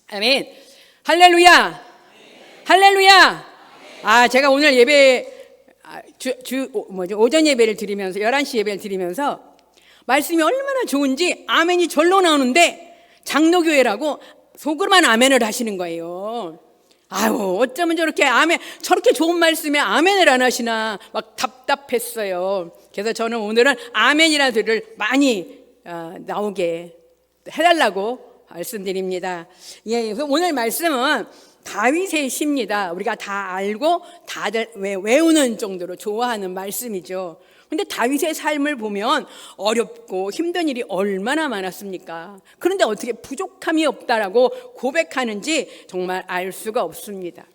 아멘. 할렐루야. 할렐루야. 제가 오늘 예배 오전 예배를 드리면서 11시 예배를 드리면서 말씀이 얼마나 좋은지 아멘이 절로 나오는데 장로교회라고 속으로만 아멘을 하시는 거예요. 어쩌면 저렇게 저렇게 좋은 말씀에 아멘을 안 하시나 막 답답했어요. 그래서 저는 오늘은 아멘이라는 소리를 많이 나오게 해달라고 말씀드립니다. 그래서 오늘 말씀은 다윗의 시입니다. 우리가 다 알고 다들 외우는 정도로 좋아하는 말씀이죠. 근데 다윗의 삶을 보면 어렵고 힘든 일이 얼마나 많았습니까? 그런데 어떻게 부족함이 없다라고 고백하는지 정말 알 수가 없습니다.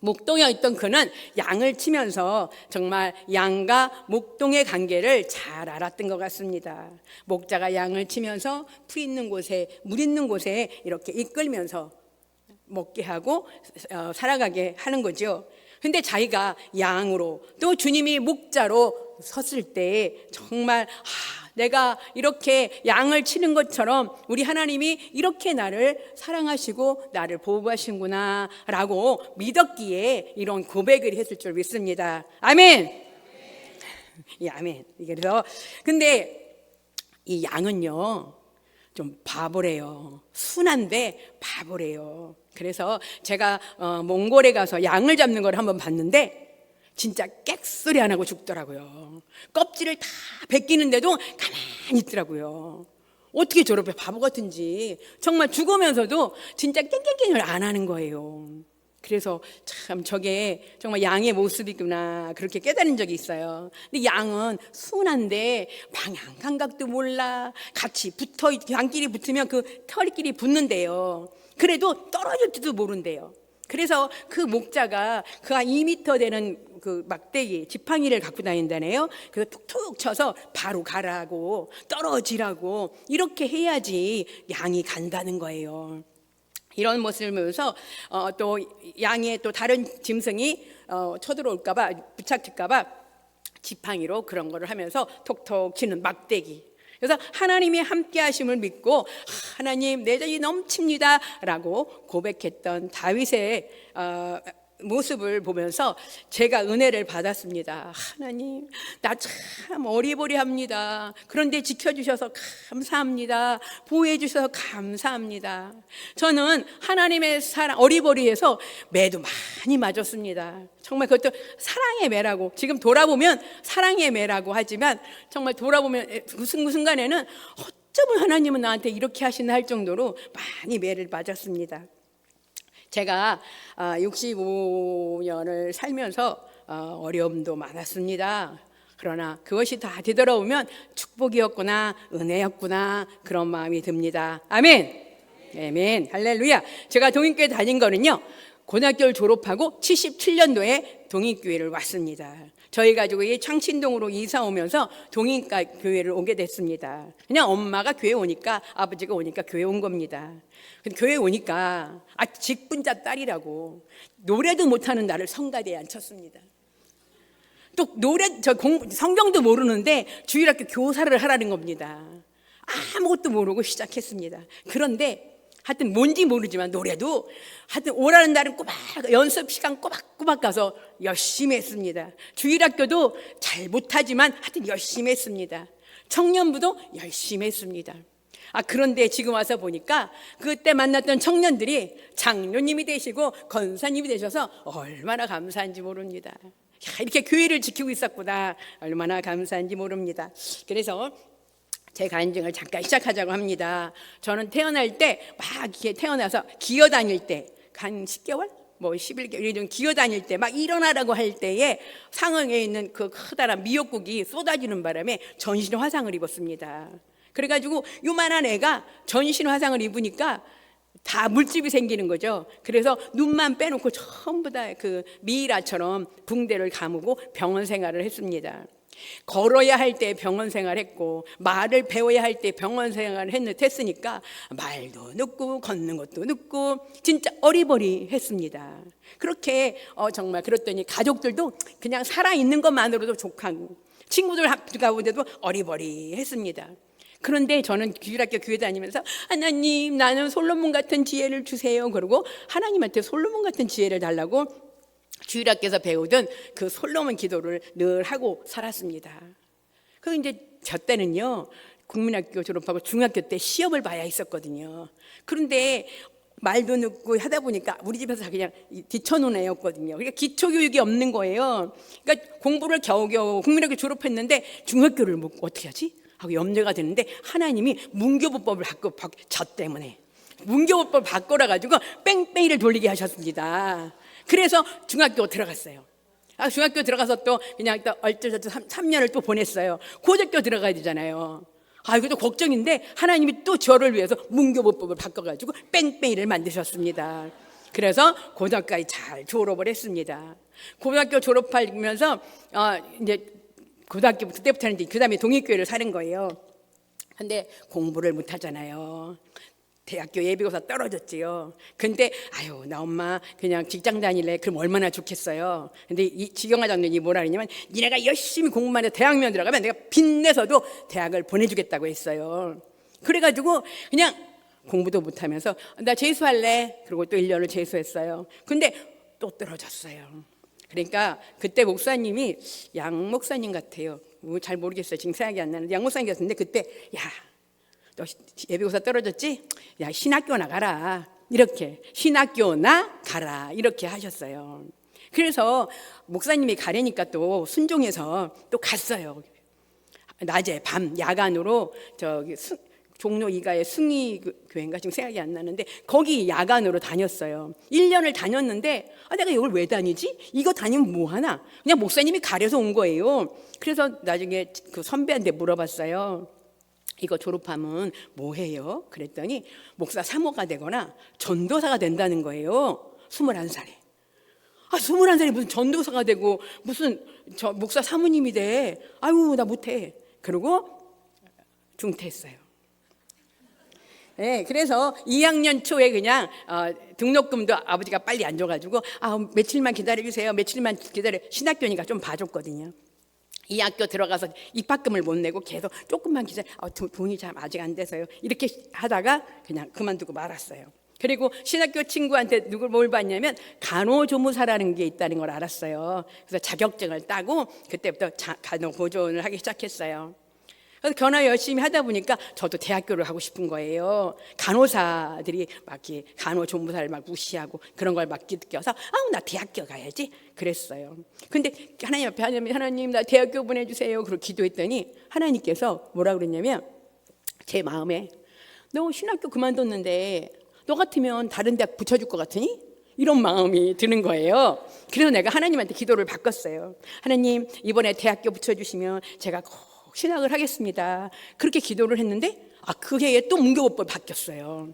목동에 있던 그는 양을 치면서 정말 양과 목동의 관계를 잘 알았던 것 같습니다. 목자가 양을 치면서 풀 있는 곳에, 물 있는 곳에 이렇게 이끌면서 먹게 하고 살아가게 하는 거죠. 근데 자기가 양으로 또 주님이 목자로 섰을 때 정말 내가 이렇게 양을 치는 것처럼 우리 하나님이 이렇게 나를 사랑하시고 나를 보호하시는구나 라고 믿었기에 이런 고백을 했을 줄 믿습니다. 아멘. 아멘. 그래서 근데 이 양은요 좀 바보래요. 순한데 바보래요. 그래서 제가 몽골에 가서 양을 잡는 걸 한번 봤는데 진짜 꽥소리 안 하고 죽더라고요. 껍질을 다 벗기는데도 가만히 있더라고요. 어떻게 저렇게 바보 같은지 정말 죽으면서도 진짜 깽깽깽을 안 하는 거예요. 그래서 참 저게 정말 양의 모습이구나 그렇게 깨달은 적이 있어요. 근데 양은 순한데 방향 감각도 몰라. 같이 양끼리 붙으면 그 털끼리 붙는데요. 그래도 떨어질지도 모른대요. 그래서 그 목자가 그가 2m 되는 그 막대기 지팡이를 갖고 다닌다네요. 그래서 툭툭 쳐서 바로 가라고 떨어지라고 이렇게 해야지 양이 간다는 거예요. 이런 모습을 보면서 또 양의 또 다른 짐승이 쳐들어올까봐 부착될까봐 지팡이로 그런 거를 하면서 톡톡 치는 막대기. 그래서 하나님의 함께 하심을 믿고 하나님 내 자신이 넘칩니다 라고 고백했던 다윗의 모습을 보면서 제가 은혜를 받았습니다. 하나님 나 참 어리버리합니다. 그런데 지켜주셔서 감사합니다. 보호해 주셔서 감사합니다. 저는 하나님의 사랑 어리버리해서 매도 많이 맞았습니다. 정말 그것도 사랑의 매라고 지금 돌아보면 사랑의 매라고 하지만 정말 돌아보면 무슨 순간에는 어쩌면 하나님은 나한테 이렇게 하시나 할 정도로 많이 매를 맞았습니다. 제가 65년을 살면서 어려움도 많았습니다. 그러나 그것이 다 되돌아오면 축복이었구나 은혜였구나 그런 마음이 듭니다. 아멘. 아멘. 할렐루야. 제가 동인교회 다닌 거는요 고등학교를 졸업하고 77년도에 동인교회를 왔습니다. 저희 가족이 창신동으로 이사 오면서 동인교회를 오게 됐습니다. 그냥 엄마가 교회 오니까 아버지가 오니까 교회 온 겁니다. 근데 교회 오니까 직분자 딸이라고 노래도 못하는 나를 성가대에 앉혔습니다. 또 성경도 모르는데 주일학교 교사를 하라는 겁니다. 아무것도 모르고 시작했습니다. 그런데 하여튼 뭔지 모르지만 노래도 하여튼 오라는 날은 꼬박 연습 시간 꼬박꼬박 가서 열심히 했습니다. 주일학교도 잘 못하지만 하여튼 열심히 했습니다. 청년부도 열심히 했습니다. 그런데 지금 와서 보니까 그때 만났던 청년들이 장로님이 되시고 권사님이 되셔서 얼마나 감사한지 모릅니다. 이렇게 교회를 지키고 있었구나 얼마나 감사한지 모릅니다. 그래서 제 간증을 잠깐 시작하자고 합니다. 저는 태어날 때 막 이렇게 태어나서 기어다닐 때 한 10개월? 11개월 이런 기어다닐 때 막 일어나라고 할 때에 상응에 있는 그 커다란 미역국이 쏟아지는 바람에 전신 화상을 입었습니다. 그래가지고 요만한 애가 전신 화상을 입으니까 다 물집이 생기는 거죠. 그래서 눈만 빼놓고 전부 다 그 미이라처럼 붕대를 감고 병원 생활을 했습니다. 걸어야 할 때 병원 생활했고 말을 배워야 할 때 병원 생활을 했으니까 말도 늦고 걷는 것도 늦고 진짜 어리버리했습니다. 그렇게 정말 그랬더니 가족들도 그냥 살아있는 것만으로도 족하고 친구들 가운데도 어리버리했습니다. 그런데 저는 주일학교 교회 다니면서 하나님 나는 솔로몬 같은 지혜를 주세요. 그러고 하나님한테 솔로몬 같은 지혜를 달라고 주일학교에서 배우던 그 솔로몬 기도를 늘 하고 살았습니다. 그 이제 저 때는요 국민학교 졸업하고 중학교 때 시험을 봐야 했었거든요. 그런데 말도 늦고 하다 보니까 우리 집에서 그냥 뒤쳐놓은 애였거든요. 그러니까 기초교육이 없는 거예요. 그러니까 공부를 겨우겨우 국민학교 졸업했는데 중학교를 뭐 어떻게 하지? 하고 염려가 되는데 하나님이 문교부법을 저 때문에 문교부법을 바꿔라 가지고 뺑뺑이를 돌리게 하셨습니다. 그래서 중학교 들어갔어요. 중학교 들어가서 또 그냥 또 얼떨떨 3년을 또 보냈어요. 고등학교 들어가야 되잖아요. 이것도 걱정인데 하나님이 또 저를 위해서 문교부법을 바꿔가지고 뺑뺑이를 만드셨습니다. 그래서 고등학교까지 잘 졸업을 했습니다. 고등학교 졸업하면서 이제 고등학교 그때부터는 이제 그다음에 동익교회를 사는 거예요. 근데 공부를 못 하잖아요. 대학교 예비고사 떨어졌지요. 근데 나 엄마 그냥 직장 다닐래. 그럼 얼마나 좋겠어요. 근데 이 지경아 장로님이 뭐라 그러냐면 니네가 열심히 공부만 해서 대학면 들어가면 내가 빚내서도 대학을 보내주겠다고 했어요. 그래가지고 그냥 공부도 못하면서 나 재수할래. 그리고 또 1년을 재수했어요. 근데 또 떨어졌어요. 그러니까 그때 목사님이 양 목사님 같아요. 잘 모르겠어요. 지금 생각이 안 나는데 양 목사님 같은데 그때 너 예비고사 떨어졌지? 신학교나 가라. 이렇게 신학교나 가라 이렇게 하셨어요. 그래서 목사님이 가려니까 또 순종해서 또 갔어요. 낮에 밤 야간으로 저기 종로 이가의 승희교회인가 지금 생각이 안 나는데 거기 야간으로 다녔어요. 1년을 다녔는데 내가 이걸 왜 다니지? 이거 다니면 뭐 하나? 그냥 목사님이 가려서 온 거예요. 그래서 나중에 그 선배한테 물어봤어요. 이거 졸업하면 뭐 해요? 그랬더니 목사 사모가 되거나 전도사가 된다는 거예요. 21살에. 21살에 무슨 전도사가 되고 무슨 목사 사모님이 돼. 나 못해. 그러고 중퇴했어요. 네, 그래서 2학년 초에 그냥 등록금도 아버지가 빨리 안 줘가지고 며칠만 기다려주세요. 며칠만 기다려. 신학교니까 좀 봐줬거든요. 이 학교 들어가서 입학금을 못 내고 계속 조금만 기다려. 돈이 참 아직 안 돼서요. 이렇게 하다가 그냥 그만두고 말았어요. 그리고 신학교 친구한테 뭘 봤냐면 간호조무사라는 게 있다는 걸 알았어요. 그래서 자격증을 따고 그때부터 간호보조원을 하기 시작했어요. 그래서 견학 열심히 하다 보니까 저도 대학교를 하고 싶은 거예요. 간호사들이 막 간호조무사를 막 무시하고 그런 걸 막 느껴서 나 대학교 가야지 그랬어요. 근데 하나님 앞에 하나님 나 대학교 보내주세요. 그러고 기도했더니 하나님께서 뭐라 그랬냐면 제 마음에 너 신학교 그만뒀는데 너 같으면 다른 대학 붙여줄 것 같으니? 이런 마음이 드는 거예요. 그래서 내가 하나님한테 기도를 바꿨어요. 하나님 이번에 대학교 붙여주시면 제가 꼭 신학을 하겠습니다. 그렇게 기도를 했는데 그 해에 또 문교법이 바뀌었어요.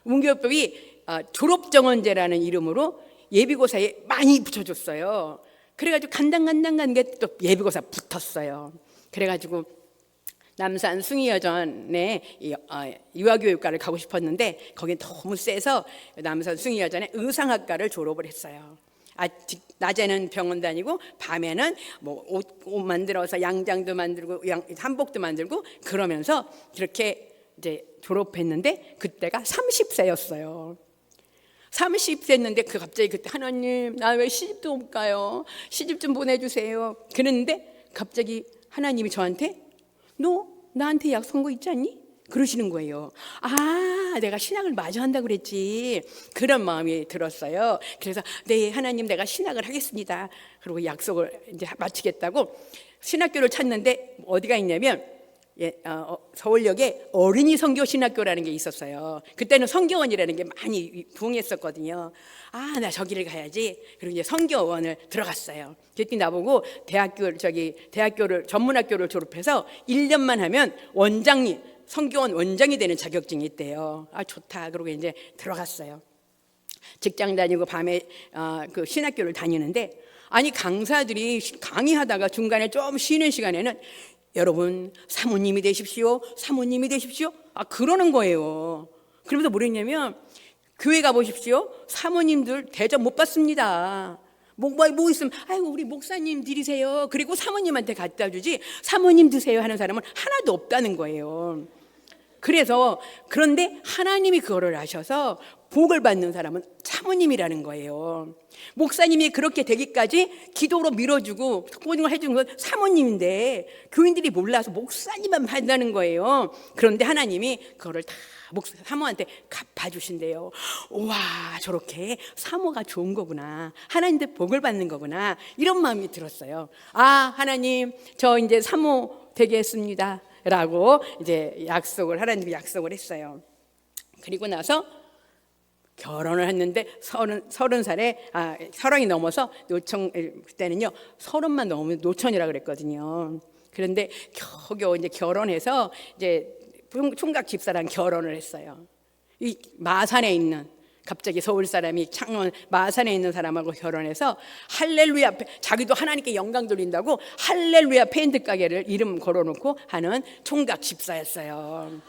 문교법이 졸업정원제라는 이름으로 예비고사에 많이 붙여줬어요. 그래가지고 간당간당한 게 또 예비고사 붙었어요. 그래가지고 남산 숭의여전에 유아교육과를 가고 싶었는데 거긴 너무 세서 남산 숭의여전에 의상학과를 졸업을 했어요. 낮에는 병원 다니고 밤에는 뭐 옷 만들어서 양장도 만들고 한복도 만들고 그러면서 그렇게 이제 졸업했는데 그때가 30세였어요. 30세였는데 갑자기 그때 하나님 나 왜 시집도 못 가요? 시집 좀 보내주세요. 그랬는데 갑자기 하나님이 저한테 너 나한테 약속한 거 있지 않니? 그러시는 거예요. 내가 신학을 마저 한다고 그랬지. 그런 마음이 들었어요. 그래서 네 하나님 내가 신학을 하겠습니다. 그리고 약속을 이제 마치겠다고 신학교를 찾는데 어디가 있냐면 서울역에 어린이 선교 신학교라는 게 있었어요. 그때는 선교원이라는 게 많이 부흥했었거든요. 나 저기를 가야지. 그리고 이제 선교원을 들어갔어요. 그랬더니 나보고 대학교를 전문학교를 졸업해서 1년만 하면 선교원 원장이 되는 자격증이 있대요. 좋다. 그러고 이제 들어갔어요. 직장 다니고 밤에 그 신학교를 다니는데 강사들이 강의하다가 중간에 좀 쉬는 시간에는 여러분 사모님이 되십시오. 사모님이 되십시오. 그러는 거예요. 그러면서 뭐랬냐면 교회 가보십시오. 사모님들 대접 못 받습니다. 뭐 있으면 우리 목사님 드리세요. 그리고 사모님한테 갖다 주지 사모님 드세요 하는 사람은 하나도 없다는 거예요. 그래서 그런데 하나님이 그거를 아셔서 복을 받는 사람은 사모님이라는 거예요. 목사님이 그렇게 되기까지 기도로 밀어주고 모든 걸 해주는 건 사모님인데 교인들이 몰라서 목사님만 받는다는 거예요. 그런데 하나님이 그거를 다 사모한테 갚아주신대요. 와, 저렇게 사모가 좋은 거구나. 하나님한테 복을 받는 거구나. 이런 마음이 들었어요. 아, 하나님, 저 이제 사모 되겠습니다. 라고 이제 하나님이 약속을 했어요. 그리고 나서 결혼을 했는데 서른이 넘어서 그때는요, 30만 넘으면 노천이라 그랬거든요. 그런데 겨우 이제 결혼해서 이제 총각 집사랑 결혼을 했어요. 이 마산에 있는, 갑자기 서울 사람이 창원 마산에 있는 사람하고 결혼해서 할렐루야, 자기도 하나님께 영광 돌린다고 할렐루야 페인트 가게를 이름 걸어놓고 하는 총각 집사였어요.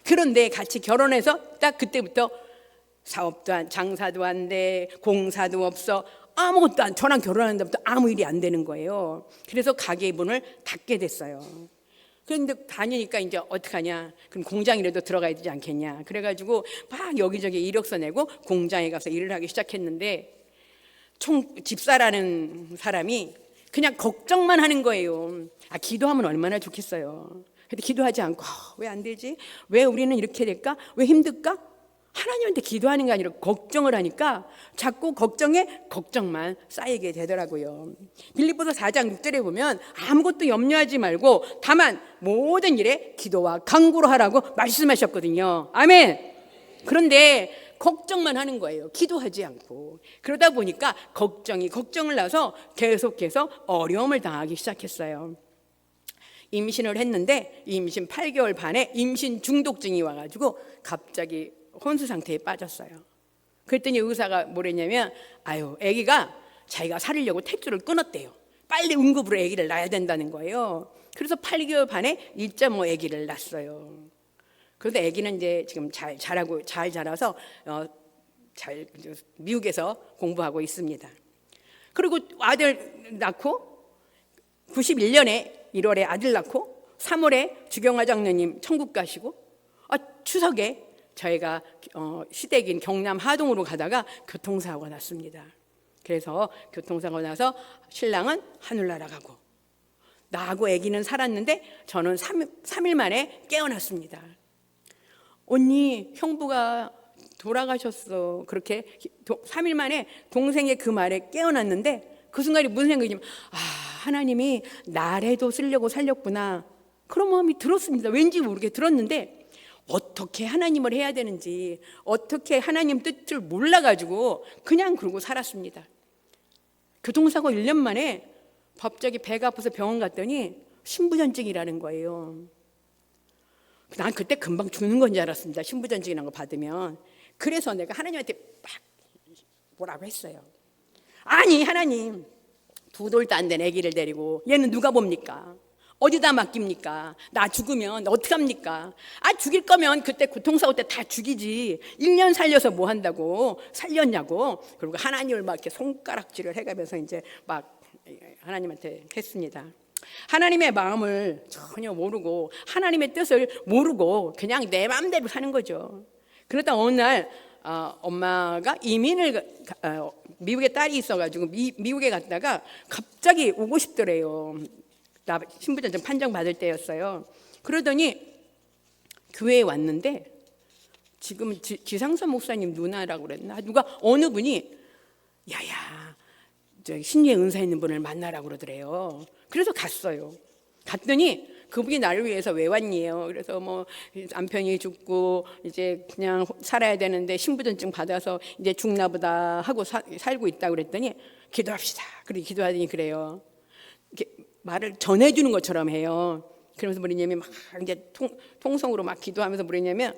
그런데 같이 결혼해서 딱 그때부터 사업도 장사도 안 돼, 공사도 없어, 아무것도 저랑 결혼하는 데부터 아무 일이 안 되는 거예요. 그래서 가게 문을 닫게 됐어요. 그런데 다니니까 이제 어떡하냐, 그럼 공장이라도 들어가야 되지 않겠냐, 그래가지고 막 여기저기 이력서 내고 공장에 가서 일을 하기 시작했는데 집사라는 사람이 그냥 걱정만 하는 거예요. 아, 기도하면 얼마나 좋겠어요. 근데 기도하지 않고 왜 안 되지? 왜 우리는 이렇게 될까? 왜 힘들까? 하나님한테 기도하는 게 아니라 걱정을 하니까 자꾸 걱정만 쌓이게 되더라고요. 빌립보서 4장 6절에 보면 아무것도 염려하지 말고 다만 모든 일에 기도와 간구로 하라고 말씀하셨거든요. 아멘. 그런데 걱정만 하는 거예요. 기도하지 않고. 그러다 보니까 걱정을 나서 계속해서 어려움을 당하기 시작했어요. 임신을 했는데 임신 8개월 반에 임신 중독증이 와가지고 갑자기 혼수 상태에 빠졌어요. 그랬더니 의사가 뭐랬냐면, 아기가 자기가 살리려고 택주를 끊었대요. 빨리 응급으로 아기를 낳아야 된다는 거예요. 그래서 8개월 반에 1.5 아기를 낳았어요. 그런데 아기는 이제 지금 잘 자라서 미국에서 공부하고 있습니다. 그리고 아들 낳고 91년에 1월에 아들 낳고 3월에 주경화 장로님 천국 가시고, 추석에 저희가 시댁인 경남 하동으로 가다가 교통사고가 났습니다. 그래서 교통사고 나서 신랑은 하늘 날아가고 나하고 아기는 살았는데 저는 3일 만에 깨어났습니다. 언니, 형부가 돌아가셨어. 그렇게 3일 만에 동생의 그 말에 깨어났는데 그 순간에 무슨 생각이냐면, 하나님이 나래도 쓰려고 살렸구나, 그런 마음이 들었습니다. 왠지 모르게 들었는데 어떻게 하나님을 해야 되는지, 어떻게 하나님 뜻을 몰라가지고 그냥 그러고 살았습니다. 교통사고 1년 만에 갑자기 배가 아파서 병원 갔더니 신부전증이라는 거예요. 난 그때 금방 죽는 건 줄 알았습니다. 신부전증이라는 거 받으면. 그래서 내가 하나님한테 막 뭐라고 했어요. 아니, 하나님, 2돌도 안 된 아기를 데리고 얘는 누가 봅니까? 어디다 맡깁니까? 나 죽으면 어떡합니까? 죽일 거면 그때 교통사고 때 다 죽이지 1년 살려서 뭐 한다고 살렸냐고. 그리고 하나님을 막 이렇게 손가락질을 해가면서 이제 막 하나님한테 했습니다. 하나님의 마음을 전혀 모르고 하나님의 뜻을 모르고 그냥 내 마음대로 사는 거죠. 그러다 어느 날 엄마가 미국에 딸이 있어가지고 미국에 갔다가 갑자기 오고 싶더래요. 나 신부전증 판정 받을 때였어요. 그러더니 교회에 왔는데 지금 지상선 목사님 누나라고 그랬나? 어느 분이 야야, 저 신유의 은사 있는 분을 만나라고 그러더래요. 그래서 갔어요. 갔더니 그분이 나를 위해서 왜 왔니요? 그래서 뭐 남편이 죽고 이제 그냥 살아야 되는데 신부전증 받아서 이제 죽나보다 하고 살고 있다고 그랬더니 기도합시다. 그리고 기도하더니 그래요. 말을 전해주는 것처럼 해요. 그러면서 뭐랬냐면 막 이제 통성으로 막 기도하면서 뭐랬냐면,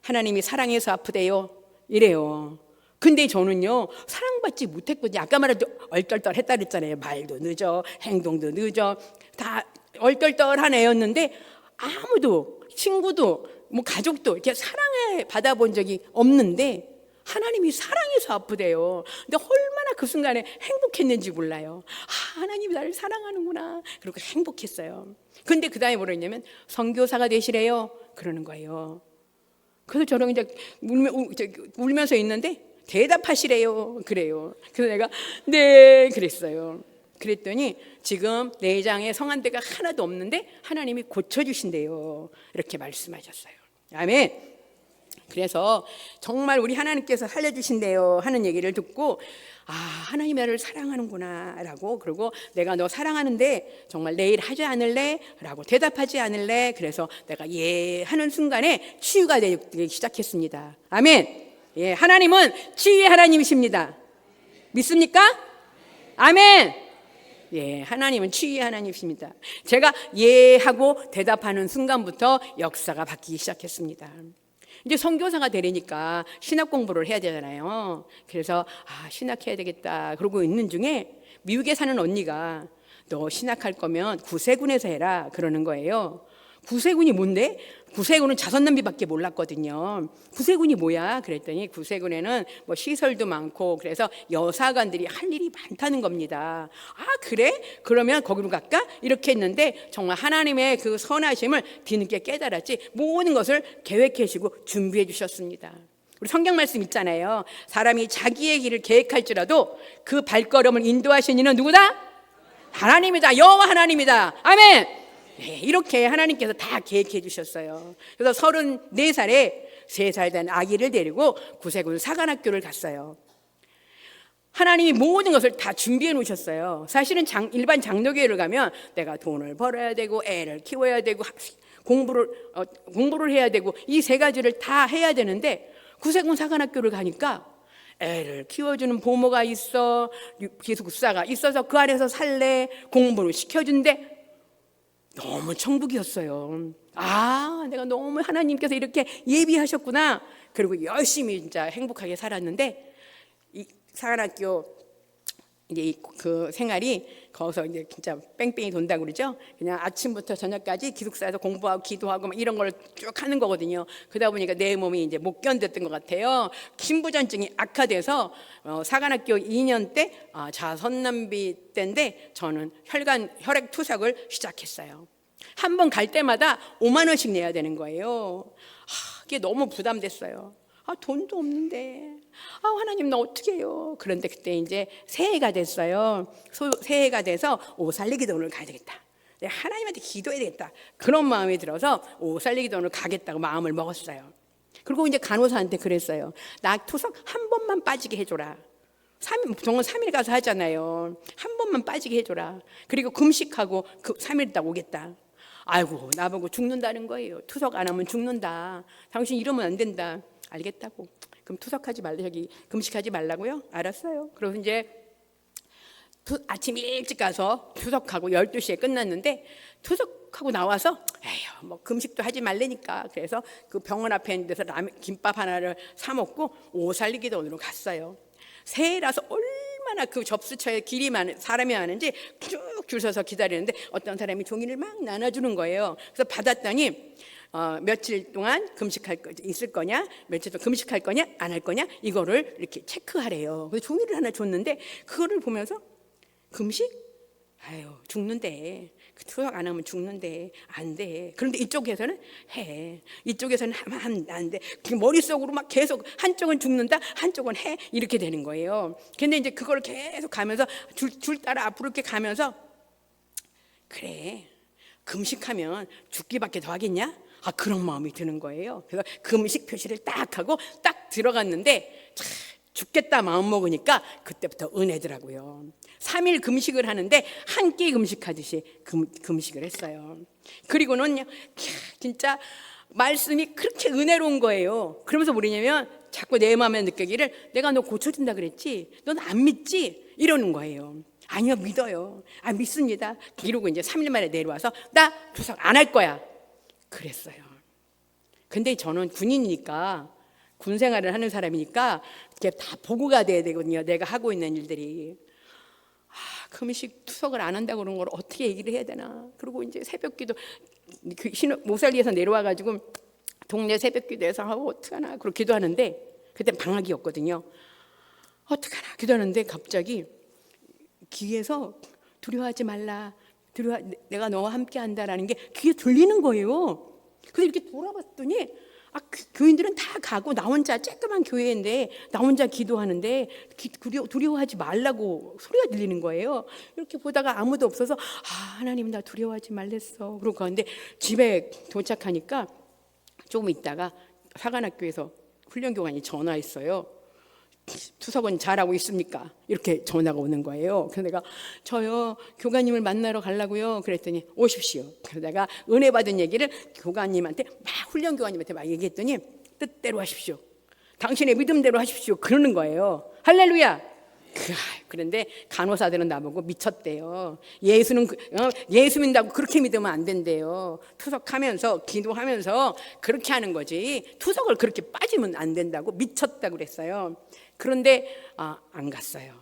하나님이 사랑해서 아프대요, 이래요. 근데 저는요, 사랑받지 못했거든요. 아까 말해도 얼떨떨했다 그랬잖아요. 말도 늦어, 행동도 늦어, 다 얼떨떨한 애였는데 아무도, 친구도 뭐 가족도 이렇게 사랑을 받아본 적이 없는데 하나님이 사랑해서 아프대요. 근데 얼마나 그 순간에 행복했는지 몰라요. 하나님이 나를 사랑하는구나. 그리고 행복했어요. 근데 그 다음에 뭐랬냐면 선교사가 되시래요. 그러는 거예요. 그래서 저는 이제 울면서 있는데 대답하시래요. 그래요. 그래서 내가 네 그랬어요. 그랬더니 지금 내장에 성한대가 하나도 없는데 하나님이 고쳐주신대요. 이렇게 말씀하셨어요. 아멘. 그래서 정말 우리 하나님께서 살려주신대요 하는 얘기를 듣고 하나님이 나를 사랑하는구나 라고, 그리고 내가 너 사랑하는데 정말 내일 하지 않을래? 라고 대답하지 않을래? 그래서 내가 예 하는 순간에 치유가 되기 시작했습니다. 아멘. 예, 하나님은 치유의 하나님이십니다. 믿습니까? 아멘. 예, 하나님은 치유의 하나님이십니다. 제가 예 하고 대답하는 순간부터 역사가 바뀌기 시작했습니다. 이제 선교사가 되려니까 신학 공부를 해야 되잖아요. 그래서 신학해야 되겠다 그러고 있는 중에 미국에 사는 언니가 너 신학할 거면 구세군에서 해라 그러는 거예요. 구세군이 뭔데? 구세군은 자선남비밖에 몰랐거든요. 구세군이 뭐야? 그랬더니 구세군에는 뭐 시설도 많고 그래서 여사관들이 할 일이 많다는 겁니다. 그래? 그러면 거기로 갈까? 이렇게 했는데 정말 하나님의 그 선하심을 뒤늦게 깨달았지 모든 것을 계획해 주시고 준비해 주셨습니다. 우리 성경 말씀 있잖아요. 사람이 자기의 길을 계획할지라도 그 발걸음을 인도하신 이는 누구다? 하나님이다. 여호와 하나님이다. 아멘. 네, 이렇게 하나님께서 다 계획해 주셨어요. 그래서 34살에 3살 된 아기를 데리고 구세군 사관학교를 갔어요. 하나님이 모든 것을 다 준비해 놓으셨어요. 사실은 일반 장로교회를 가면 내가 돈을 벌어야 되고 애를 키워야 되고 공부를 해야 되고 이 3가지를 다 해야 되는데 구세군 사관학교를 가니까 애를 키워주는 보모가 있어, 기숙사가 있어서 그 안에서 살래, 공부를 시켜준대. 너무 천국이었어요. 내가 너무 하나님께서 이렇게 예비하셨구나. 그리고 열심히 진짜 행복하게 살았는데 이 사관학교 이제 그 생활이 거기서 이제 진짜 뺑뺑이 돈다고 그러죠. 그냥 아침부터 저녁까지 기숙사에서 공부하고 기도하고 막 이런 걸 쭉 하는 거거든요. 그러다 보니까 내 몸이 이제 못 견뎠던 것 같아요. 신부전증이 악화돼서 사관학교 2년 때 자선남비 때인데 저는 혈액 투석을 시작했어요. 한 번 갈 때마다 5만 원씩 내야 되는 거예요. 그게 너무 부담됐어요. 돈도 없는데 하나님 나 어떻게 해요? 그런데 그때 이제 새해가 됐어요. 새해가 돼서 오살리기도원을 가야 되겠다. 하나님한테 기도해야 되겠다. 그런 마음이 들어서 오살리기도원을 가겠다고 마음을 먹었어요. 그리고 이제 간호사한테 그랬어요. 나 투석 한 번만 빠지게 해줘라. 정말 3일 가서 하잖아요. 한 번만 빠지게 해줘라. 그리고 금식하고 3일 있다 오겠다. 아이고 나보고 죽는다는 거예요. 투석 안 하면 죽는다. 당신 이러면 안 된다. 알겠다고. 그럼 투석하지 말라, 금식하지 말라고요? 알았어요. 그래서 이제 아침 일찍 가서 투석하고 12시에 끝났는데 투석하고 나와서 에휴 뭐 금식도 하지 말라니까. 그래서 그 병원 앞에 있는 데서 김밥 하나를 사 먹고 오살리기도원으로 갔어요. 새해라서 얼마나 그 접수처에 사람이 많은지 쭉 줄 서서 기다리는데 어떤 사람이 종이를 막 나눠주는 거예요. 그래서 받았더니 며칠 동안 있을 거냐, 며칠 동안 금식할 거냐, 안 할 거냐, 이거를 이렇게 체크하래요. 그래서 종이를 하나 줬는데 그거를 보면서 금식? 죽는데. 투석 안 하면 죽는데 안 돼. 그런데 이쪽에서는 해. 이쪽에서는 하면 안 돼. 머릿속으로 막 계속 한쪽은 죽는다, 한쪽은 해. 이렇게 되는 거예요. 근데 이제 그걸 계속 가면서 줄 따라 앞으로 이렇게 가면서 그래. 금식하면 죽기밖에 더 하겠냐? 그런 마음이 드는 거예요. 그래서 금식 표시를 딱 하고 딱 들어갔는데 죽겠다 마음 먹으니까 그때부터 은혜더라고요. 3일 금식을 하는데 한 끼 금식하듯이 금식을 했어요. 그리고는 진짜 말씀이 그렇게 은혜로운 거예요. 그러면서 뭐냐면 자꾸 내 마음에 느끼기를 내가 너 고쳐준다 그랬지? 넌 안 믿지? 이러는 거예요. 아니요 믿어요. 믿습니다. 이러고 이제 3일 만에 내려와서 나 투석 안 할 거야. 그랬어요. 근데 저는 군인이니까 군 생활을 하는 사람이니까 이게 다 보고가 돼야 되거든요. 내가 하고 있는 일들이. 금식 투석을 안 한다고 그런 걸 어떻게 얘기를 해야 되나. 그리고 이제 새벽기도 모살리에서 내려와가지고 동네 새벽기도에서 어떡하나 그렇게 기도하는데 그때 방학이었거든요. 어떡하나 기도하는데 갑자기 귀에서 두려워하지 말라. 내가 너와 함께 한다라는 게 귀에 들리는 거예요. 그래서 이렇게 돌아봤더니 교인들은 다 가고 나 혼자 쬐끄만 교회인데 나 혼자 기도하는데 두려워하지 말라고 소리가 들리는 거예요. 이렇게 보다가 아무도 없어서 하나님 나 두려워하지 말랬어. 그러고 가는데 집에 도착하니까 조금 있다가 사관학교에서 훈련교관이 전화했어요. 투석은 잘하고 있습니까? 이렇게 전화가 오는 거예요. 그래서 내가 저요 교관님을 만나러 가려고요. 그랬더니 오십시오. 그래서 내가 은혜 받은 얘기를 교관님한테 훈련 교관님한테 막 얘기했더니 뜻대로 하십시오. 당신의 믿음대로 하십시오. 그러는 거예요. 할렐루야. 그런데 간호사들은 나보고 미쳤대요. 예수 믿는다고 그렇게 믿으면 안 된대요. 투석하면서 기도하면서 그렇게 하는 거지 투석을 그렇게 빠지면 안 된다고 미쳤다고 그랬어요. 그런데 안 갔어요.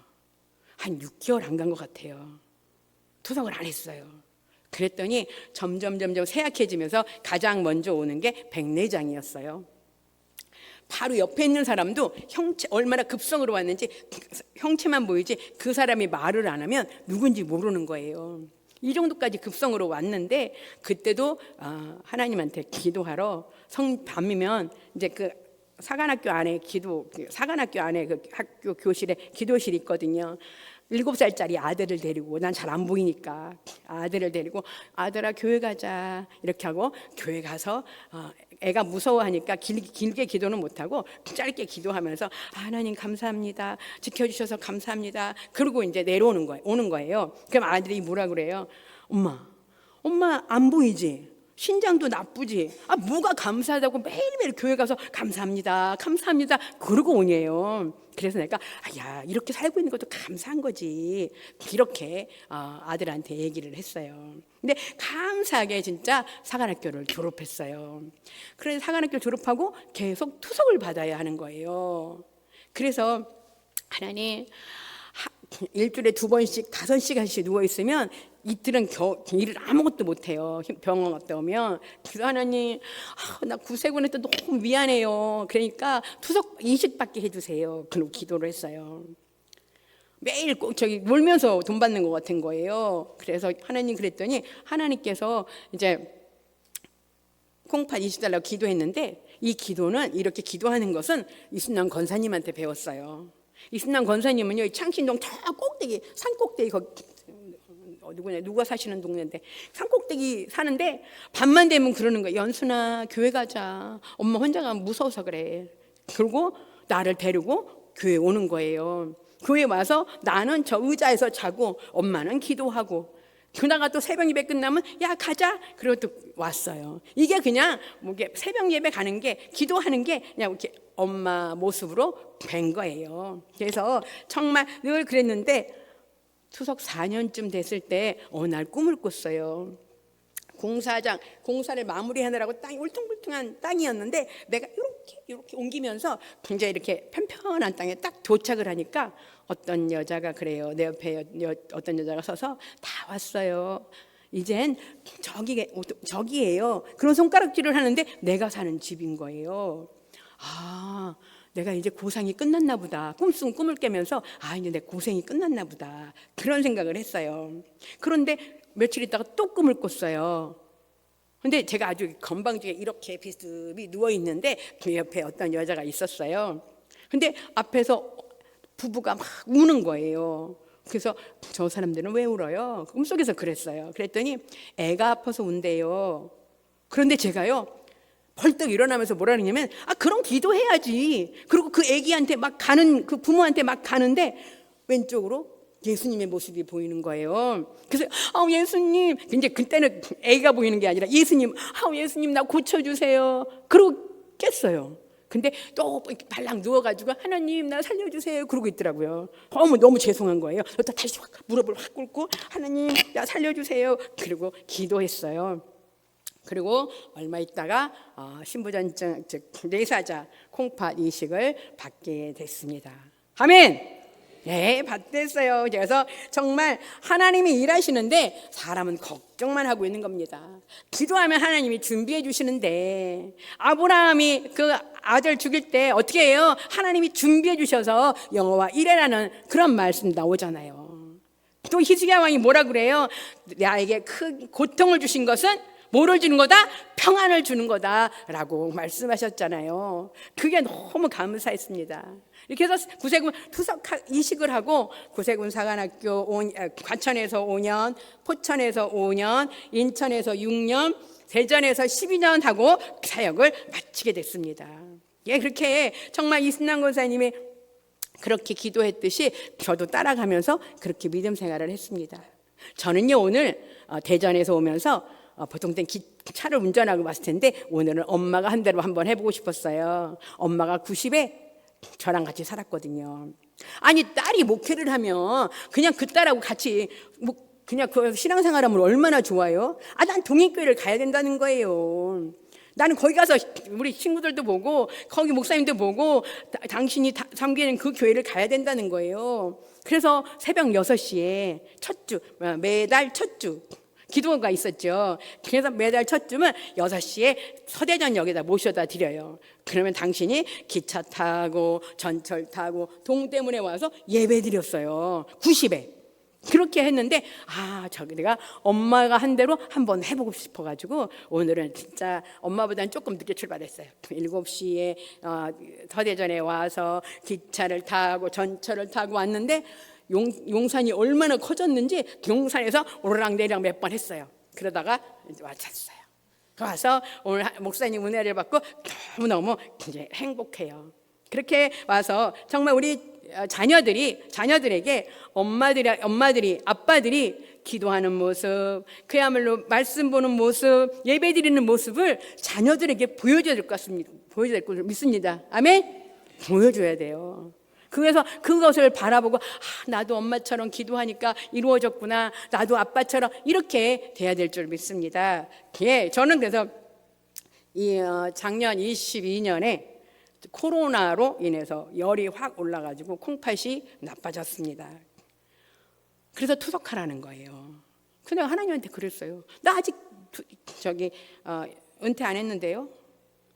한 6개월 안 간 것 같아요. 투석을 안 했어요. 그랬더니 점점 쇠약해지면서 가장 먼저 오는 게 백내장이었어요. 바로 옆에 있는 사람도 형체 얼마나 급성으로 왔는지 형체만 보이지 그 사람이 말을 안 하면 누군지 모르는 거예요. 이 정도까지 급성으로 왔는데 그때도 하나님한테 기도하러 밤이면 이제 그 사관학교 안에 사관학교 안에 그 학교 교실에 기도실이 있거든요. 7살짜리 아들을 데리고 난 잘 안 보이니까 아들을 데리고 아들아 교회 가자 이렇게 하고 교회 가서 애가 무서워하니까 길게 기도는 못하고 짧게 기도하면서 하나님 감사합니다. 지켜주셔서 감사합니다. 그러고 이제 오는 거예요. 그럼 아들이 뭐라 그래요? 엄마 안 보이지? 신장도 나쁘지? 뭐가 감사하다고 매일매일 교회 가서 감사합니다 그러고 오네요. 그래서 내가 이렇게 살고 있는 것도 감사한 거지 이렇게 아들한테 얘기를 했어요. 근데 감사하게 진짜 사관학교를 졸업했어요. 그래서 사관학교를 졸업하고 계속 투석을 받아야 하는 거예요. 그래서 하나님 일주일에 2번씩 5시간씩 누워있으면 이틀은 일을 아무것도 못해요. 병원 갔다 오면. 그래서 하나님 나 구세군한테 너무 미안해요. 그러니까 투석 인식받게 해주세요. 그리고 기도를 했어요. 매일 꼭 놀면서 돈 받는 것 같은 거예요. 그래서 하나님 그랬더니 하나님께서 이제 콩팥 20달러 기도했는데 이 기도는 이렇게 기도하는 것은 이순남 권사님한테 배웠어요. 이순남 권사님은요 창신동 저 꼭대기 산 꼭대기 누가 사시는 동네인데 산꼭대기 사는데 밤만 되면 그러는 거예요. 연순아 교회 가자. 엄마 혼자 가면 무서워서 그래. 그리고 나를 데리고 교회 오는 거예요. 교회 와서 나는 저 의자에서 자고 엄마는 기도하고 그러다가 또 새벽 예배 끝나면 야 가자. 그리고 또 왔어요. 이게 그냥 새벽 예배 가는 게 기도하는 게 그냥 이렇게 엄마 모습으로 된 거예요. 그래서 정말 늘 그랬는데 투석 4년쯤 됐을 때 어느 날 꿈을 꿨어요. 공사를 마무리하느라고 땅이 울퉁불퉁한 땅이었는데 내가 이렇게 옮기면서 굉장히 이렇게 편편한 땅에 딱 도착을 하니까 어떤 여자가 그래요. 내 옆에 어떤 여자가 서서 다 왔어요. 이젠 저기예요. 그런 손가락질을 하는데 내가 사는 집인 거예요. 내가 이제 고생이 끝났나 보다. 꿈을 깨면서 이제 내 고생이 끝났나 보다. 그런 생각을 했어요. 그런데 며칠 있다가 또 꿈을 꿨어요. 근데 제가 아주 건방지게 이렇게 비스듬히 누워있는데 그 옆에 어떤 여자가 있었어요. 근데 앞에서 부부가 막 우는 거예요. 그래서 저 사람들은 왜 울어요? 꿈속에서 그랬어요. 그랬더니 애가 아파서 운대요. 그런데 제가요 벌떡 일어나면서 뭐라 그러냐면 그럼 기도해야지. 그리고 그 애기한테 막 가는 그 부모한테 막 가는데 왼쪽으로 예수님의 모습이 보이는 거예요. 그래서 예수님 이제 그때는 애가 보이는 게 아니라 예수님 나 고쳐주세요. 그러고 깼어요. 근데 또 이렇게 발랑 누워가지고 하나님 나 살려주세요 그러고 있더라고요. 너무 죄송한 거예요. 또 다시 무릎을 확 꿇고 하나님 나 살려주세요. 그리고 기도했어요. 그리고 얼마 있다가 신부전증 즉 뇌사자 콩팥 이식을 받게 됐습니다. 아멘. 네, 받겠어요. 그래서 정말 하나님이 일하시는데 사람은 걱정만 하고 있는 겁니다. 기도하면 하나님이 준비해 주시는데 아브라함이 그 아들 죽일 때 어떻게 해요? 하나님이 준비해 주셔서 여호와 이레라는 그런 말씀 나오잖아요. 또 히스기야 왕이 뭐라 그래요? 나에게 큰 고통을 주신 것은 뭐를 주는 거다? 평안을 주는 거다라고 말씀하셨잖아요. 그게 너무 감사했습니다. 이렇게 해서 구세군 투석 이식을 하고 구세군 사관학교 과천에서 5년, 포천에서 5년, 인천에서 6년, 대전에서 12년 하고 사역을 마치게 됐습니다. 예, 그렇게 정말 이순남 권사님이 그렇게 기도했듯이 저도 따라가면서 그렇게 믿음 생활을 했습니다. 저는요, 오늘 대전에서 오면서 보통 땐 차를 운전하고 왔을 텐데 오늘은 엄마가 한 대로 한번 해보고 싶었어요. 엄마가 90에 저랑 같이 살았거든요. 아니, 딸이 목회를 하면 그냥 그 딸하고 같이 그냥 그 신앙생활하면 얼마나 좋아요? 난 동인교회를 가야 된다는 거예요. 나는 거기 가서 우리 친구들도 보고 거기 목사님도 보고 당신이 섬기는 그 교회를 가야 된다는 거예요. 그래서 새벽 6시에 첫 주, 매달 첫 주 기도가 있었죠. 그래서 매달 첫 주면 6시에 서대전역에다 모셔다 드려요. 그러면 당신이 기차 타고 전철 타고 동대문에 와서 예배 드렸어요. 90에. 그렇게 했는데 저기 내가 엄마가 한 대로 한번 해보고 싶어가지고 오늘은 진짜 엄마보다는 조금 늦게 출발했어요. 7시에 서대전에 와서 기차를 타고 전철을 타고 왔는데 용산이 얼마나 커졌는지 용산에서 오르락내리락 몇 번 했어요. 그러다가 이제 왔었어요. 와서 오늘 목사님 은혜를 받고 너무너무 이제 행복해요. 그렇게 와서 정말 우리 자녀들에게 엄마들이 아빠들이 기도하는 모습, 그야말로 말씀 보는 모습, 예배 드리는 모습을 자녀들에게 보여줘야 될 것 같습니다. 보여줘야 될 걸 믿습니다. 아멘? 보여줘야 돼요. 그래서 그것을 바라보고 나도 엄마처럼 기도하니까 이루어졌구나, 나도 아빠처럼 이렇게 돼야 될 줄 믿습니다. 예, 저는 그래서 작년 22년에 코로나로 인해서 열이 확 올라가지고 콩팥이 나빠졌습니다. 그래서 투석하라는 거예요. 근데 하나님한테 그랬어요. 나 아직 은퇴 안 했는데요.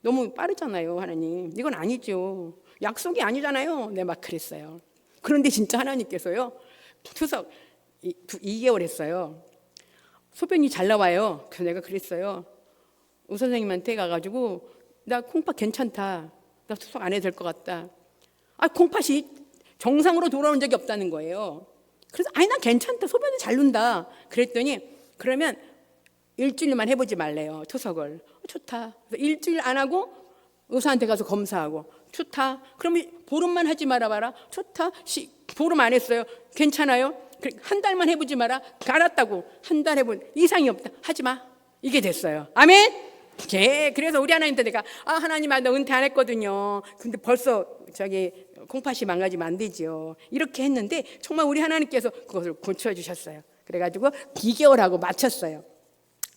너무 빠르잖아요, 하나님. 이건 아니죠. 약속이 아니잖아요. 네, 막 그랬어요. 그런데 진짜 하나님께서요, 투석 2개월 했어요. 소변이 잘 나와요. 그래서 내가 그랬어요. 의 선생님한테 가가지고 나 콩팥 괜찮다. 나 투석 안 해도 될 것 같다. 콩팥이 정상으로 돌아온 적이 없다는 거예요. 그래서 난 괜찮다. 소변이 잘 눈다. 그랬더니 그러면 일주일만 해보지 말래요. 투석을. 좋다. 그래서 일주일 안 하고 의사한테 가서 검사하고 좋다. 그러면 보름만 하지 말아봐라. 좋다. 보름 안 했어요. 괜찮아요. 한 달만 해보지 마라. 알았다고. 한 달 해본 이상이 없다. 하지 마. 이게 됐어요. 아멘. 그래서 우리 하나님한테 내가 하나님, 나 은퇴 안 했거든요. 근데 벌써 콩팥이 망가지면 안 되죠. 이렇게 했는데 정말 우리 하나님께서 그것을 고쳐주셨어요. 그래가지고 2개월 하고 마쳤어요.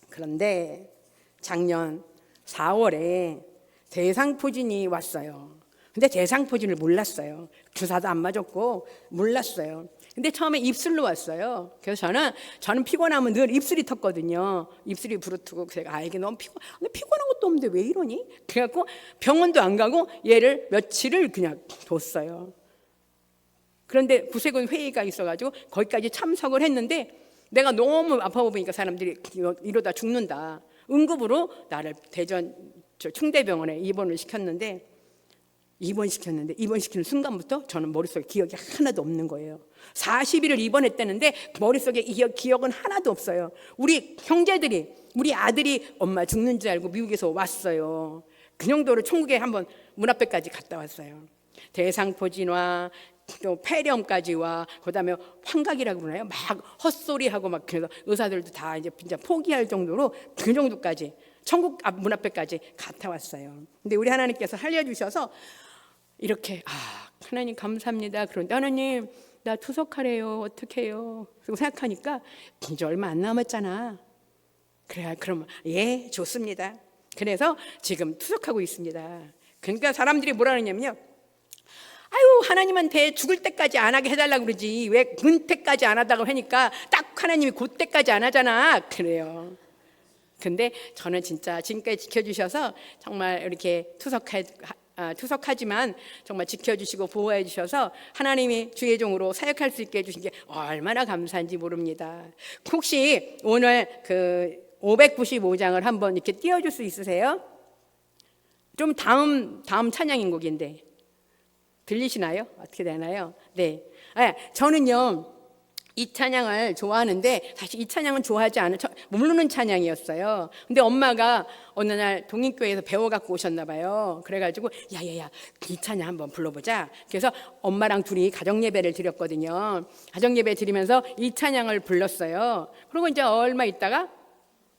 그런데 작년 4월에 대상포진이 왔어요. 근데 대상포진을 몰랐어요. 주사도 안 맞았고 몰랐어요. 근데 처음에 입술로 왔어요. 그래서 저는 피곤하면 늘 입술이 텄거든요. 입술이 부르트고 제가 이게 너무 피곤한 것도 없는데 왜 이러니? 그래갖고 병원도 안 가고 얘를 며칠을 그냥 뒀어요. 그런데 구세군 회의가 있어가지고 거기까지 참석을 했는데 내가 너무 아파 보니까 사람들이 이러다 죽는다. 응급으로 나를 대전 충대병원에 입원시켰는데 입원시키는 순간부터 저는 머릿속에 기억이 하나도 없는 거예요. 40일을 입원했다는데 머릿속에 기억은 하나도 없어요. 우리 형제들이, 우리 아들이 엄마 죽는 줄 알고 미국에서 왔어요. 그 정도로 천국에 한번 문 앞에까지 갔다 왔어요. 대상포진와 또 폐렴까지 와, 그다음에 환각이라고 그러나요? 막 헛소리하고 막 그래서 의사들도 다 이제 진짜 포기할 정도로 그 정도까지 천국 문 앞에까지 갔다 왔어요. 근데 우리 하나님께서 살려주셔서 이렇게 하나님 감사합니다. 그런데 하나님 나 투석하래요. 어떻게 해요? 그리고 생각하니까 이제 얼마 안 남았잖아. 그래, 그럼 예, 좋습니다. 그래서 지금 투석하고 있습니다. 그러니까 사람들이 뭐라 그러냐면요, 하나님한테 죽을 때까지 안 하게 해달라고 그러지 왜 은퇴까지 안 하다고 하니까 딱 하나님이 그때까지 안 하잖아. 그래요. 근데 저는 진짜 지금까지 지켜주셔서 정말 이렇게 투석하지만 정말 지켜주시고 보호해 주셔서 하나님이 주의 종으로 사역할 수 있게 해주신 게 얼마나 감사한지 모릅니다. 혹시 오늘 595장을 한번 이렇게 띄워줄 수 있으세요? 좀 다음 찬양인 곡인데 들리시나요? 어떻게 되나요? 네, 저는요 이 찬양을 좋아하는데 사실 이 찬양은 좋아하지 않은 모르는 찬양이었어요. 근데 엄마가 어느 날 동인교회에서 배워갖고 오셨나 봐요. 그래가지고 야야야 이 찬양 한번 불러보자. 그래서 엄마랑 둘이 가정예배를 드렸거든요. 가정예배 드리면서 이 찬양을 불렀어요. 그리고 이제 얼마 있다가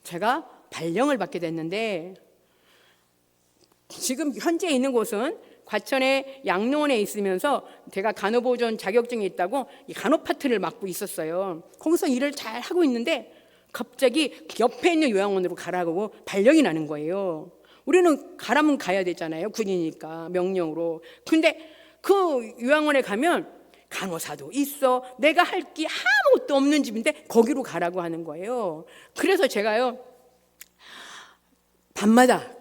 제가 발령을 받게 됐는데 지금 현재 있는 곳은 과천의 양로원에 있으면서 제가 간호보존 자격증이 있다고 이 간호파트를 맡고 있었어요. 거기서 일을 잘 하고 있는데 갑자기 옆에 있는 요양원으로 가라고 발령이 나는 거예요. 우리는 가라면 가야 되잖아요. 군이니까 명령으로. 근데 그 요양원에 가면 간호사도 있어. 내가 할 게 아무것도 없는 집인데 거기로 가라고 하는 거예요. 그래서 제가요 밤마다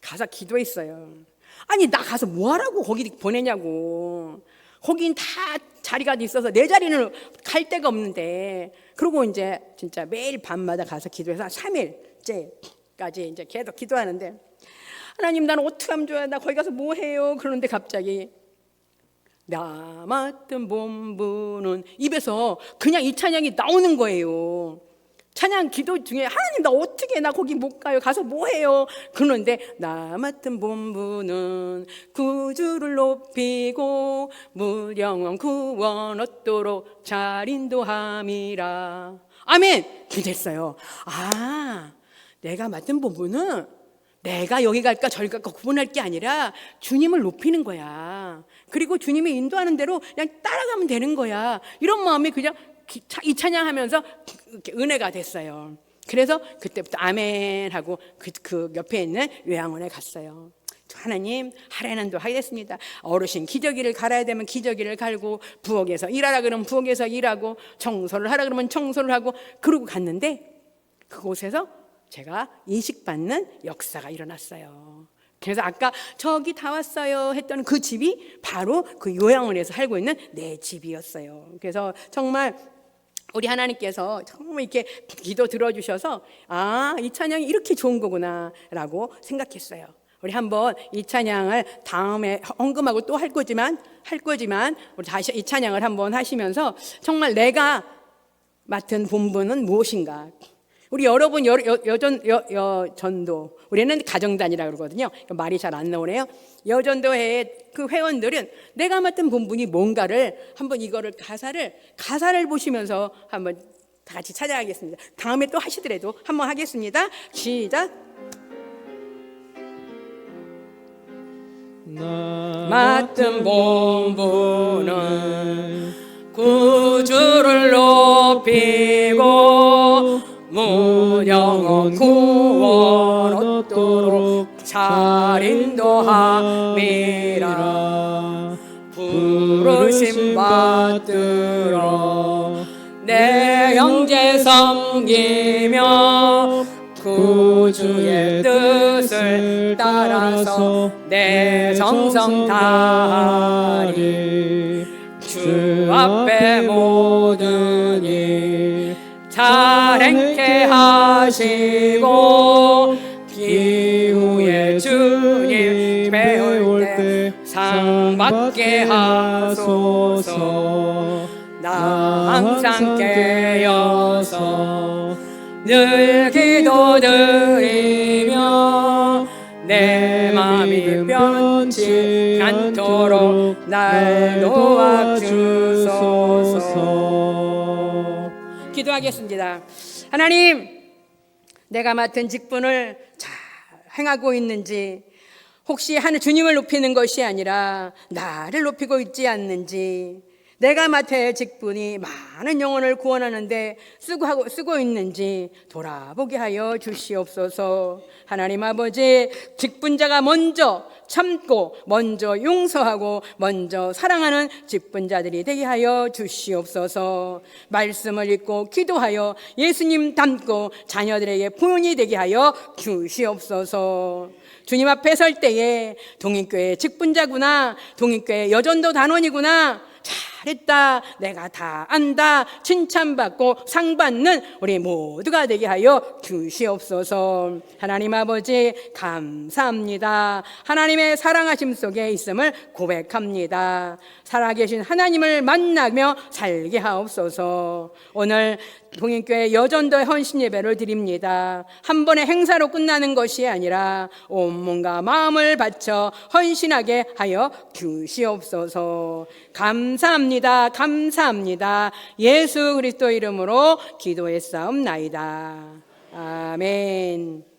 가서 기도했어요. 아니 나 가서 뭐하라고 거기 보내냐고. 거긴 다 자리가 있어서 내 자리는 갈 데가 없는데. 그러고 이제 진짜 매일 밤마다 가서 기도해서 3일째까지 이제 계속 기도하는데 하나님 나는 어떻게 하면 좋아요? 나 거기 가서 뭐 해요? 그러는데 갑자기 나 맡은 본부는 입에서 그냥 이 찬양이 나오는 거예요. 찬양 기도 중에 하나님 나 어떻게 나 거기 못 가요? 가서 뭐 해요? 그러는데 나 맡은 본부는 구주를 높이고 무령원 구원 얻도록 잘 인도함이라. 아멘. 기도했어요. 내가 맡은 본부는 내가 여기 갈까 저기 갈까 구분할 게 아니라 주님을 높이는 거야. 그리고 주님이 인도하는 대로 그냥 따라가면 되는 거야. 이런 마음이 그냥 이 찬양하면서 은혜가 됐어요. 그래서 그때부터 아멘 하고 그 옆에 있는 요양원에 갔어요. 하나님 하라는도 하겠습니다. 어르신 기저귀를 갈아야 되면 기저귀를 갈고 부엌에서 일하라 그러면 부엌에서 일하고 청소를 하라 그러면 청소를 하고 그러고 갔는데 그곳에서 제가 인식받는 역사가 일어났어요. 그래서 아까 저기 다 왔어요 했던 그 집이 바로 그 요양원에서 살고 있는 내 집이었어요. 그래서 정말 우리 하나님께서 정말 이렇게 기도 들어주셔서 이 찬양이 이렇게 좋은 거구나 라고 생각했어요. 우리 한번 이 찬양을 다음에 헌금하고 또 할 거지만 우리 다시 이 찬양을 한번 하시면서 정말 내가 맡은 본분은 무엇인가. 우리 여러분 여전도 우리는 가정단이라고 그러거든요. 말이 잘 안 나오네요. 여전도회 그 회원들은 내가 맡은 본분이 뭔가를 한번 이거를 가사를 보시면서 한번 다 같이 찾아가겠습니다. 다음에 또 하시더라도 한번 하겠습니다. 시작. 맡은 본분은 구주를 높이고 무령원 구원 얻도록 잘 인도함이라. 부르심 받들어 내 형제 섬기며 구주의 뜻을 따라서 내 정성 다하리. 주 앞에 모든 일 잘 행케 하시고 기후에 주님 배울 때 상 받게 하소서. 나 항상 깨어서 늘 기도드리며 내 마음이 변치 않도록 날 도와주소서. 기도하겠습니다. 하나님, 내가 맡은 직분을 잘 행하고 있는지, 혹시 하늘 주님을 높이는 것이 아니라 나를 높이고 있지 않는지, 내가 맡아야 할 직분이 많은 영혼을 구원하는데 쓰고 있는지 돌아보게 하여 주시옵소서. 하나님 아버지, 직분자가 먼저 참고 먼저 용서하고 먼저 사랑하는 직분자들이 되게 하여 주시옵소서. 말씀을 읽고 기도하여 예수님 닮고 자녀들에게 본이 되게 하여 주시옵소서. 주님 앞에 설 때에 동인교회 직분자구나, 동인교회 여전도 단원이구나, 잘 잘했다, 내가 다 안다, 칭찬받고 상 받는 우리 모두가 되게 하여 주시옵소서. 하나님 아버지 감사합니다. 하나님의 사랑하심 속에 있음을 고백합니다. 살아계신 하나님을 만나며 살게 하옵소서. 오늘 동인교회 여전도의 헌신 예배를 드립니다. 한 번의 행사로 끝나는 것이 아니라 온 몸과 마음을 바쳐 헌신하게 하여 주시옵소서. 감사합니다. 감사합니다. 예수 그리스도 이름으로 기도했사옵나이다. 아멘.